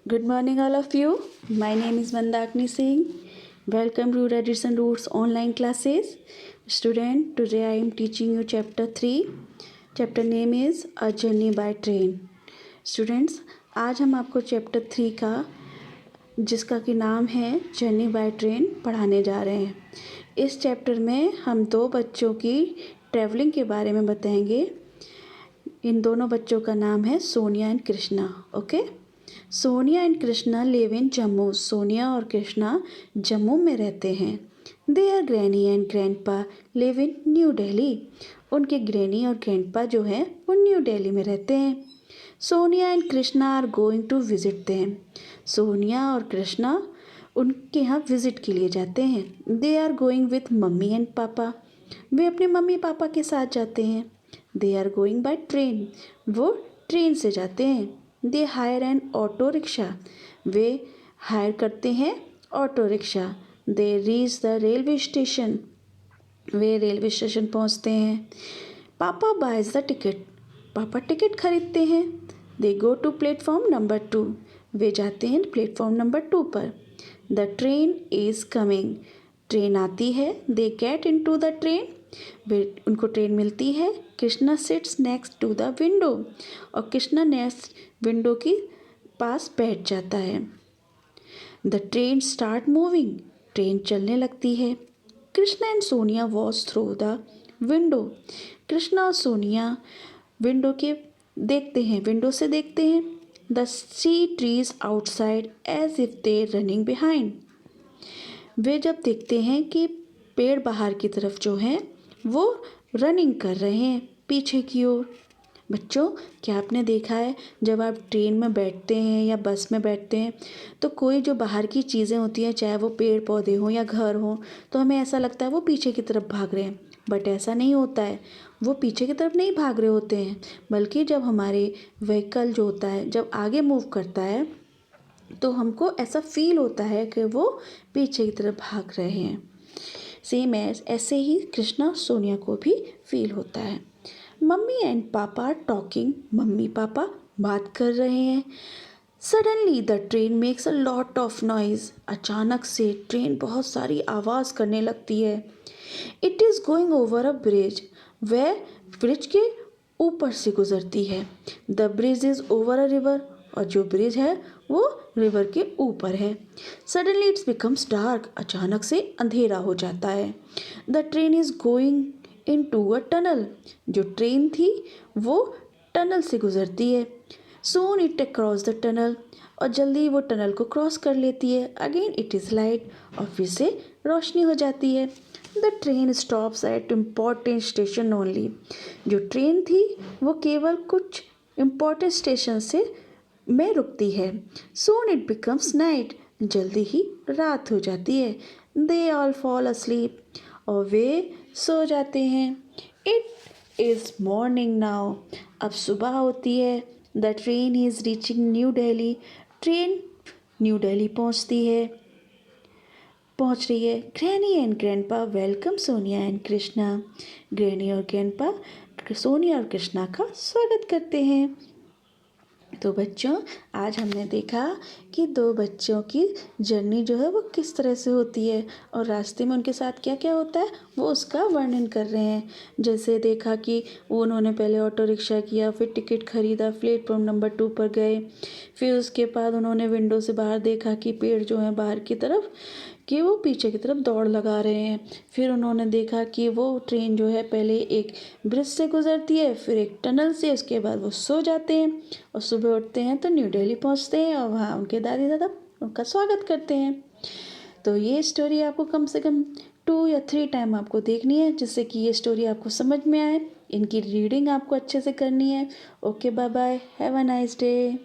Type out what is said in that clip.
Good morning, all of you. My name is Mandakini Singh. Welcome to Redis and Roots online classes. Student, today I am teaching you chapter 3. Chapter name is A Journey by Train. Students, आज हम आपको chapter 3 का जिसका कि नाम है journey by train पढ़ाने जा रहे हैं। इस चैप्टर में हम दो बच्चों की ट्रैवलिंग के बारे में बताएंगे। इन दोनों बच्चों का नाम है Sonia and Krishna. Okay, Sonia and Krishna live in Jammu. Sonia और कृष्णा जम्मू में रहते हैं। Their granny and grandpa live in New Delhi. उनके ग्रैनी और ग्रैंडपा जो है वो न्यू दिल्ली में रहते हैं। Sonia and Krishna are going to visit them. Sonia और कृष्णा उनके यहाँ विजिट के लिए जाते हैं। They are going with mummy and papa. वे अपने मम्मी पापा के साथ जाते हैं। They are going by train. वो ट्रेन से जाते हैं। They hire an auto rickshaw. वे हायर करते हैं auto rickshaw. They reach the railway station. वे रेलवे स्टेशन पहुंचते हैं। Papa buys the ticket. Papa ticket खरीदते हैं। They go to platform number 2। वे जाते हैं प्लेटफॉर्म नंबर 2 पर। The train is coming. Train आती है। They get into the train. वे उनको ट्रेन मिलती है। Krishna sits next to the window. और कृष्णा नेक्स्ट विंडो के पास बैठ जाता है। The train start moving. Train चलने लगती है। Krishna and Sonia watch through the window. Krishna और सोनिया विंडो से देखते हैं। The see trees outside as if they running behind. वे जब देखते हैं कि पेड़ बाहर की तरफ जो हैं वो रनिंग कर रहे हैं पीछे की ओर। बच्चों, क्या आपने देखा है जब आप ट्रेन में बैठते हैं या बस में बैठते हैं तो कोई जो बाहर की चीज़ें होती हैं, चाहे वो पेड़ पौधे हों या घर हों, तो हमें ऐसा लगता है वो पीछे की तरफ भाग रहे हैं। बट ऐसा नहीं होता है। वो पीछे की तरफ नहीं भाग रहे होते हैं, बल्कि जब हमारे व्हीकल जो होता है जब आगे मूव करता है तो हमको ऐसा फील होता है कि वो पीछे की तरफ भाग रहे हैं। सेम ऐसे ही कृष्णा और सोनिया को भी फील होता है। मम्मी एंड पापा टॉकिंग। मम्मी पापा बात कर रहे हैं। Suddenly the train makes a lot of noise. अचानक से ट्रेन बहुत सारी आवाज़ करने लगती है। It is going over a bridge. वह ब्रिज के ऊपर से गुजरती है। The bridge is over a river. और जो ब्रिज है वो रिवर के ऊपर है। Suddenly it's becomes dark. अचानक से अंधेरा हो जाता है। The train is going into a tunnel. जो ट्रेन थी वो टनल से गुजरती है। Soon it across the tunnel. और जल्दी वो टनल को क्रॉस कर लेती है। Again it is light. और फिर से रोशनी हो जाती है। The train stops at important station only. जो ट्रेन थी वो केवल कुछ इम्पॉर्टेंट स्टेशन से में रुकती है। Soon it becomes night. जल्दी ही रात हो जाती है। They all fall asleep. और वे सो जाते हैं। It is morning now. अब सुबह होती है। The train is reaching new Delhi. Train new Delhi पहुंच रही है। Granny and grandpa welcome Sonia and Krishna. Granny और ग्रैंडपा सोनिया और कृष्णा का स्वागत करते हैं। तो बच्चों, आज हमने देखा कि दो बच्चों की जर्नी जो है वो किस तरह से होती है और रास्ते में उनके साथ क्या क्या होता है वो उसका वर्णन कर रहे हैं। जैसे देखा कि उन्होंने पहले ऑटो रिक्शा किया, फिर टिकट खरीदा, प्लेटफॉर्म नंबर 2 पर गए। फिर उसके बाद उन्होंने विंडो से बाहर देखा कि पेड़ जो हैं बाहर की तरफ कि वो पीछे की तरफ दौड़ लगा रहे हैं। फिर उन्होंने देखा कि वो ट्रेन जो है पहले एक ब्रिज से गुजरती है, फिर एक टनल से, उसके बाद वो सो जाते हैं और सुबह उठते हैं तो न्यू दिल्ली पहुंचते हैं और वहाँ उनके दादी दादा उनका स्वागत करते हैं। तो ये स्टोरी आपको कम से कम 2 या 3 टाइम आपको देखनी है जिससे कि ये स्टोरी आपको समझ में आए। इनकी रीडिंग आपको अच्छे से करनी है। Okay, bye bye, have a nice day.